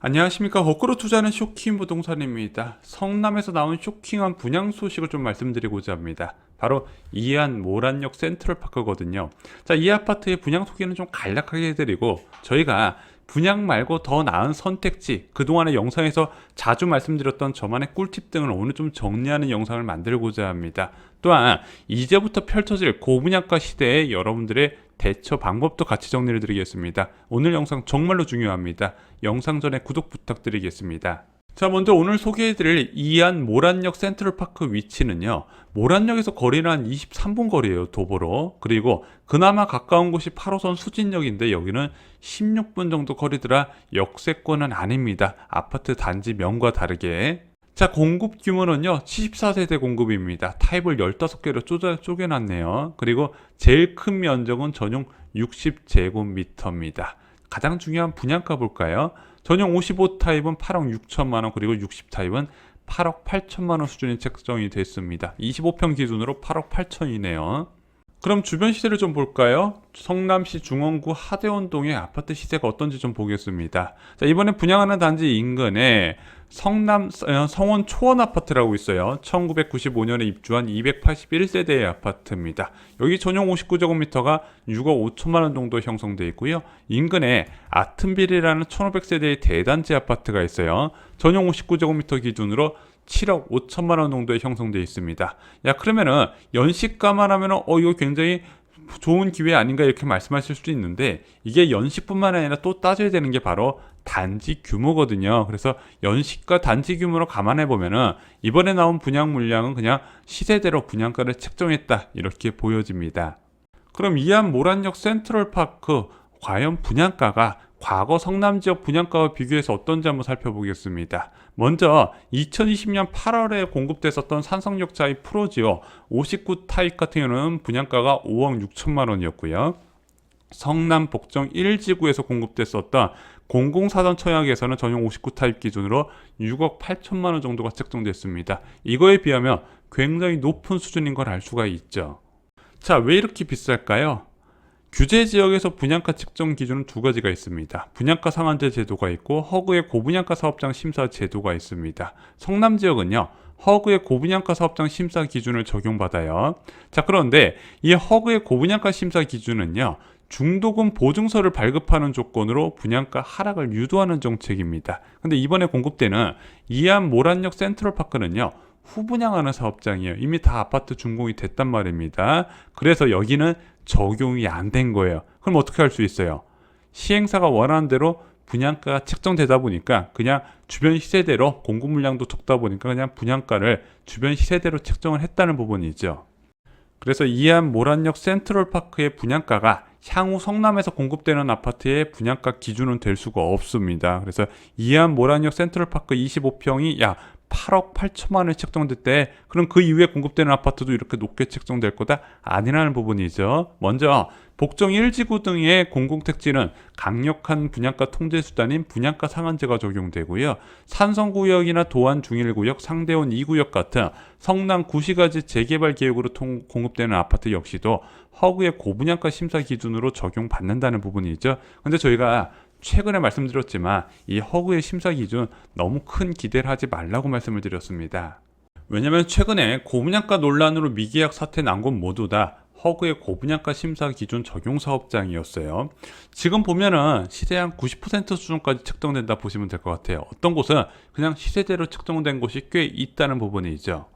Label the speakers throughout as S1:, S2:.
S1: 안녕하십니까. 거꾸로 투자하는 쇼킹 부동산입니다. 성남에서 나온 쇼킹한 분양 소식을 좀 말씀드리고자 합니다. 바로 이안 모란역 센트럴파크거든요. 자, 이 아파트의 분양 소개는 좀 간략하게 해드리고, 저희가 분양 말고 더 나은 선택지, 그동안의 영상에서 자주 말씀드렸던 저만의 꿀팁 등을 오늘 좀 정리하는 영상을 만들고자 합니다. 또한 이제부터 펼쳐질 고분양가 시대에 여러분들의 대처 방법도 같이 정리를 드리겠습니다. 오늘 영상 정말로 중요합니다. 영상 전에 구독 부탁드리겠습니다. 자, 먼저 오늘 소개해드릴 이안 모란역 센트럴파크 위치는요, 모란역에서 거리는 한 23분 거리예요, 도보로. 그리고 그나마 가까운 곳이 8호선 수진역인데 여기는 16분 정도 거리더라 역세권은 아닙니다. 아파트 단지 명과 다르게. 자, 공급 규모는요 74세대 공급입니다. 타입을 15개로 쪼개놨네요. 그리고 제일 큰 면적은 전용 60제곱미터입니다. 가장 중요한 분양가 볼까요? 전용 55 타입은 8억 6천만원, 그리고 60 타입은 8억 8천만원 수준이 책정이 됐습니다. 25평 기준으로 8억 8천이네요. 그럼 주변 시세를 좀 볼까요? 성남시 중원구 하대원동의 아파트 시세가 어떤지 좀 보겠습니다. 자, 이번에 분양하는 단지 인근에 성원 초원 아파트라고 있어요. 1995년에 입주한 281세대의 아파트입니다. 여기 전용 59제곱미터가 6억 5천만원 정도 형성되어 있고요. 인근에 아튼빌이라는 1500세대의 대단지 아파트가 있어요. 전용 59제곱미터 기준으로 7억 5천만원 정도에 형성되어 있습니다. 야, 그러면은 연식가만 하면은 이거 굉장히 좋은 기회 아닌가 이렇게 말씀하실 수도 있는데, 이게 연식뿐만 아니라 또 따져야 되는 게 바로 단지 규모거든요. 그래서 연식과 단지 규모로 감안해 보면은 이번에 나온 분양 물량은 그냥 시세대로 분양가를 책정했다 이렇게 보여집니다. 그럼 이안 모란역 센트럴파크 과연 분양가가 과거 성남 지역 분양가와 비교해서 어떤지 한번 살펴보겠습니다. 먼저 2020년 8월에 공급됐었던 산성역자의 프로지오 59 타입 같은 경우는 분양가가 5억 6천만 원이었고요. 성남 복정 1지구에서 공급됐었던 공공사전 청약에서는 전용 59 타입 기준으로 6억 8천만 원 정도가 책정됐습니다. 이거에 비하면 굉장히 높은 수준인 걸 알 수가 있죠. 자, 왜 이렇게 비쌀까요? 규제 지역에서 분양가 책정 기준은 두 가지가 있습니다. 분양가 상한제 제도가 있고 허그의 고분양가 사업장 심사 제도가 있습니다. 성남 지역은요, 허그의 고분양가 사업장 심사 기준을 적용받아요. 자, 그런데 이 허그의 고분양가 심사 기준은요, 중도금 보증서를 발급하는 조건으로 분양가 하락을 유도하는 정책입니다. 근데 이번에 공급되는 이안 모란역 센트럴파크는요, 후분양하는 사업장이에요. 이미 다 아파트 준공이 됐단 말입니다. 그래서 여기는 적용이 안 된 거예요. 그럼 어떻게 할 수 있어요? 시행사가 원하는 대로 분양가가 책정되다 보니까 그냥 주변 시세대로, 공급 물량도 적다 보니까 그냥 분양가를 주변 시세대로 책정을 했다는 부분이죠. 그래서 이안 모란역 센트럴파크의 분양가가 향후 성남에서 공급되는 아파트의 분양가 기준은 될 수가 없습니다. 그래서 이안 모란역 센트럴파크 25평이 8억 8천만 원에 책정됐대. 그럼 그 이후에 공급되는 아파트도 이렇게 높게 책정될 거다? 아니라는 부분이죠. 먼저 복정 1지구 등의 공공택지는 강력한 분양가 통제 수단인 분양가 상한제가 적용되고요. 산성구역이나 도안 중일구역, 상대원 2구역 같은 성남 구시가지 재개발 계획으로 공급되는 아파트 역시도 허그의 고분양가 심사 기준으로 적용받는다는 부분이죠. 근데 저희가 최근에 말씀드렸지만 이 허그의 심사 기준 너무 큰 기대를 하지 말라고 말씀을 드렸습니다. 왜냐면 최근에 고분양가 논란으로 미계약 사태 난 곳 모두 다 허그의 고분양가 심사 기준 적용 사업장이었어요. 지금 보면은 시세 한 90% 수준까지 책정된다 보시면 될 것 같아요. 어떤 곳은 그냥 시세대로 책정된 곳이 꽤 있다는 부분이죠.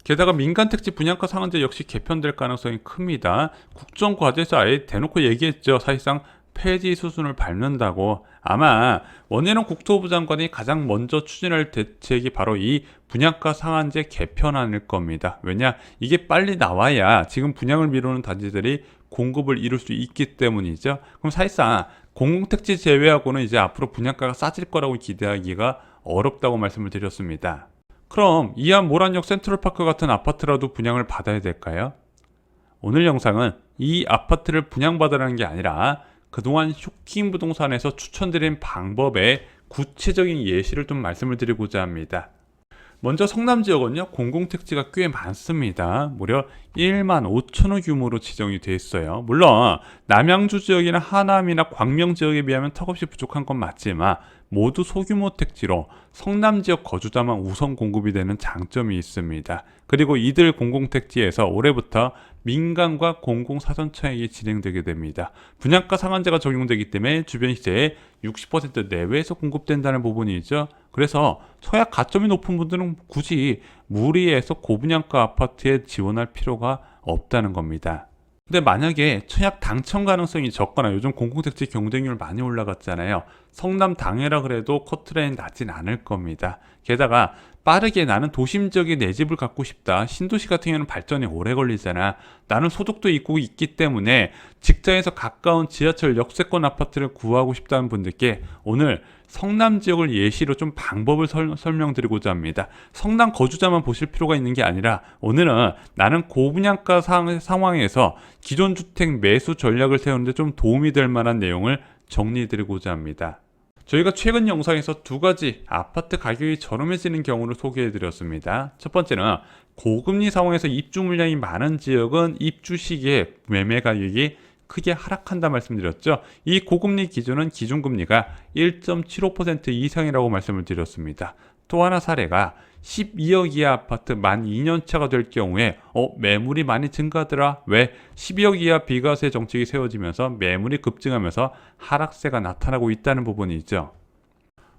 S1: 게다가 민간택지 분양가 상한제 역시 개편될 가능성이 큽니다. 국정과제에서 아예 대놓고 얘기했죠. 사실상 폐지 수순을 밟는다고. 아마 원희룡 국토부 장관이 가장 먼저 추진할 대책이 바로 이 분양가 상한제 개편안일 겁니다. 왜냐? 이게 빨리 나와야 지금 분양을 미루는 단지들이 공급을 이룰 수 있기 때문이죠. 그럼 사실상 공공택지 제외하고는 이제 앞으로 분양가가 싸질 거라고 기대하기가 어렵다고 말씀을 드렸습니다. 그럼 이안 모란역 센트럴파크 같은 아파트라도 분양을 받아야 될까요? 오늘 영상은 이 아파트를 분양받으라는 게 아니라 그동안 쇼킹 부동산에서 추천드린 방법의 구체적인 예시를 좀 말씀을 드리고자 합니다. 먼저 성남 지역은요, 공공택지가 꽤 많습니다. 무려 1만 5천 호 규모로 지정이 돼 있어요. 물론 남양주 지역이나 하남이나 광명 지역에 비하면 턱없이 부족한 건 맞지만 모두 소규모 택지로 성남 지역 거주자만 우선 공급이 되는 장점이 있습니다. 그리고 이들 공공택지에서 올해부터 민간과 공공사전청약이 진행되게 됩니다. 분양가 상한제가 적용되기 때문에 주변 시세의 60% 내외에서 공급된다는 부분이죠. 그래서 청약 가점이 높은 분들은 굳이 무리해서 고분양가 아파트에 지원할 필요가 없다는 겁니다. 근데 만약에 청약 당첨 가능성이 적거나 요즘 공공택지 경쟁률 많이 올라갔잖아요. 성남 당해라 그래도 커트라인 낮진 않을 겁니다. 게다가 빠르게 나는 도심 지역에 내 집을 갖고 싶다. 신도시 같은 경우는 발전이 오래 걸리잖아. 나는 소득도 있고 있기 때문에 직장에서 가까운 지하철 역세권 아파트를 구하고 싶다는 분들께 오늘 성남 지역을 예시로 좀 방법을 설명드리고자 합니다. 성남 거주자만 보실 필요가 있는 게 아니라 오늘은 나는 고분양가 상황에서 기존 주택 매수 전략을 세우는데 좀 도움이 될 만한 내용을 정리해드리고자 합니다. 저희가 최근 영상에서 두 가지 아파트 가격이 저렴해지는 경우를 소개해드렸습니다. 첫 번째는 고금리 상황에서 입주 물량이 많은 지역은 입주 시기에 매매 가격이 크게 하락한다 말씀드렸죠. 이 고금리 기준은 기준금리가 1.75% 이상이라고 말씀을 드렸습니다. 또 하나 사례가 12억 이하 아파트 만 2년차가 될 경우에 매물이 많이 증가하더라. 왜? 12억 이하 비과세 정책이 세워지면서 매물이 급증하면서 하락세가 나타나고 있다는 부분이죠.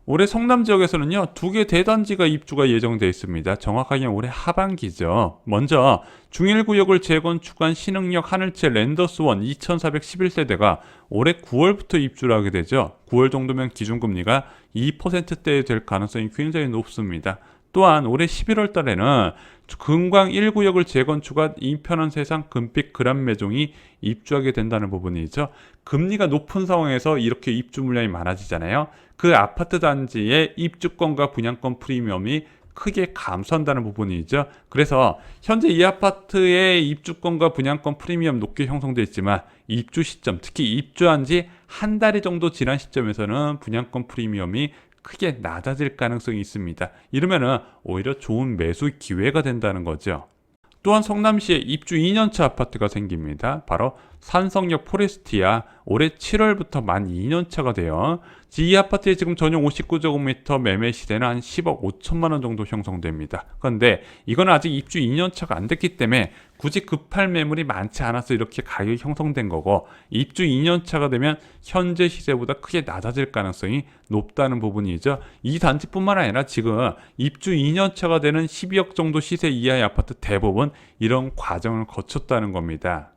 S1: 올해 성남 지역에서는요, 2개 대단지가 입주가 예정되어 있습니다. 정확하게 올해 하반기죠. 먼저 중일구역을 재건축한 신흥역 하늘채 랜더스원 2411세대가 올해 9월부터 입주를 하게 되죠. 9월 정도면 기준금리가 2%대에 될 가능성이 굉장히 높습니다. 또한 올해 11월 달에는 금광 1구역을 재건축한 이편한 세상 금빛 그란매종이 입주하게 된다는 부분이죠. 금리가 높은 상황에서 이렇게 입주 물량이 많아지잖아요. 그 아파트 단지의 입주권과 분양권 프리미엄이 크게 감소한다는 부분이죠. 그래서 현재 이 아파트의 입주권과 분양권 프리미엄 높게 형성되어 있지만 입주 시점, 특히 입주한 지 한 달 정도 지난 시점에서는 분양권 프리미엄이 크게 낮아질 가능성이 있습니다. 이러면은 오히려 좋은 매수 기회가 된다는 거죠. 또한 성남시에 입주 2년차 아파트가 생깁니다. 바로 산성역 포레스티아 올해 7월부터 만 2년차가 돼요. 이 아파트의 지금 전용 59제곱미터 매매 시세는 한 10억 5천만 원 정도 형성됩니다. 그런데 이건 아직 입주 2년차가 안 됐기 때문에 굳이 급할 매물이 많지 않아서 이렇게 가격이 형성된 거고, 입주 2년차가 되면 현재 시세보다 크게 낮아질 가능성이 높다는 부분이죠. 이 단지뿐만 아니라 지금 입주 2년차가 되는 12억 정도 시세 이하의 아파트 대부분 이런 과정을 거쳤다는 겁니다.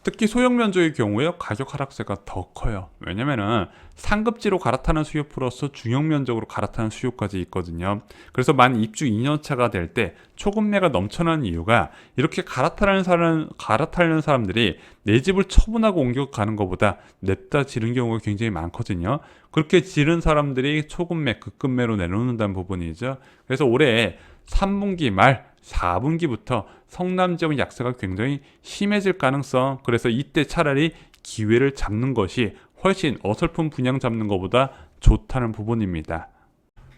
S1: 특히 소형 면적의 경우에 가격 하락세가 더 커요. 왜냐면은 상급지로 갈아타는 수요 플러스 중형 면적으로 갈아타는 수요까지 있거든요. 그래서 만 입주 2년차가 될 때 초급매가 넘쳐나는 이유가 이렇게 갈아타려는 사람들이 내 집을 처분하고 옮겨가는 것보다 냅다 지른 경우가 굉장히 많거든요. 그렇게 지른 사람들이 초급매, 급급매로 내놓는다는 부분이죠. 그래서 올해 3분기 말 4분기부터 성남 지역 약세가 굉장히 심해질 가능성, 그래서 이때 차라리 기회를 잡는 것이 훨씬 어설픈 분양 잡는 것보다 좋다는 부분입니다.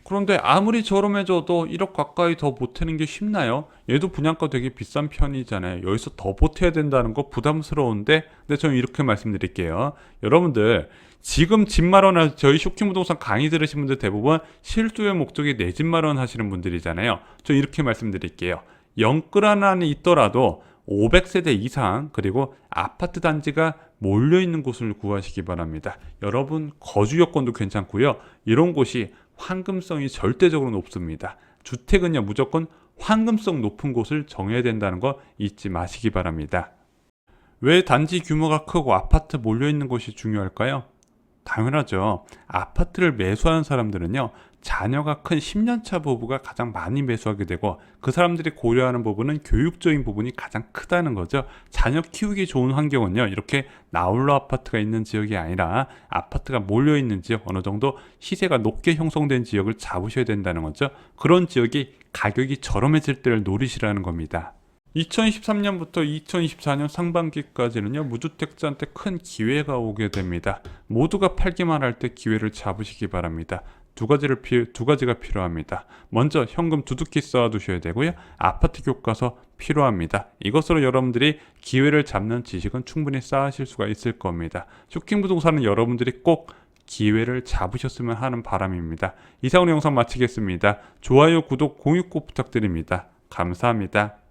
S1: 그런데 아무리 저렴해져도 1억 가까이 더 보태는 게 쉽나요? 얘도 분양가 되게 비싼 편이잖아요. 여기서 더 보태야 된다는 거 부담스러운데, 근데 저는 이렇게 말씀드릴게요. 여러분들 지금 집 마련할 저희 쇼킹부동산 강의 들으신 분들 대부분 실수의 목적이 내 집 마련 하시는 분들이잖아요. 저 이렇게 말씀드릴게요. 영끌 하나는 있더라도 500세대 이상 그리고 아파트 단지가 몰려있는 곳을 구하시기 바랍니다. 여러분 거주 여건도 괜찮고요. 이런 곳이 황금성이 절대적으로 높습니다. 주택은요 무조건 황금성 높은 곳을 정해야 된다는 거 잊지 마시기 바랍니다. 왜 단지 규모가 크고 아파트 몰려있는 곳이 중요할까요? 당연하죠. 아파트를 매수하는 사람들은요, 자녀가 큰 10년차 부부가 가장 많이 매수하게 되고, 그 사람들이 고려하는 부분은 교육적인 부분이 가장 크다는 거죠. 자녀 키우기 좋은 환경은요, 이렇게 나홀로 아파트가 있는 지역이 아니라 아파트가 몰려있는 지역, 어느 정도 시세가 높게 형성된 지역을 잡으셔야 된다는 거죠. 그런 지역이 가격이 저렴해질 때를 노리시라는 겁니다. 2023년부터 2024년 상반기까지는요, 무주택자한테 큰 기회가 오게 됩니다. 모두가 팔기만 할 때 기회를 잡으시기 바랍니다. 두 가지가 필요합니다. 먼저 현금 두둑히 쌓아두셔야 되고요. 아파트 교과서 필요합니다. 이것으로 여러분들이 기회를 잡는 지식은 충분히 쌓으실 수가 있을 겁니다. 쇼킹 부동산은 여러분들이 꼭 기회를 잡으셨으면 하는 바람입니다. 이상으로 영상 마치겠습니다. 좋아요, 구독, 공유 꼭 부탁드립니다. 감사합니다.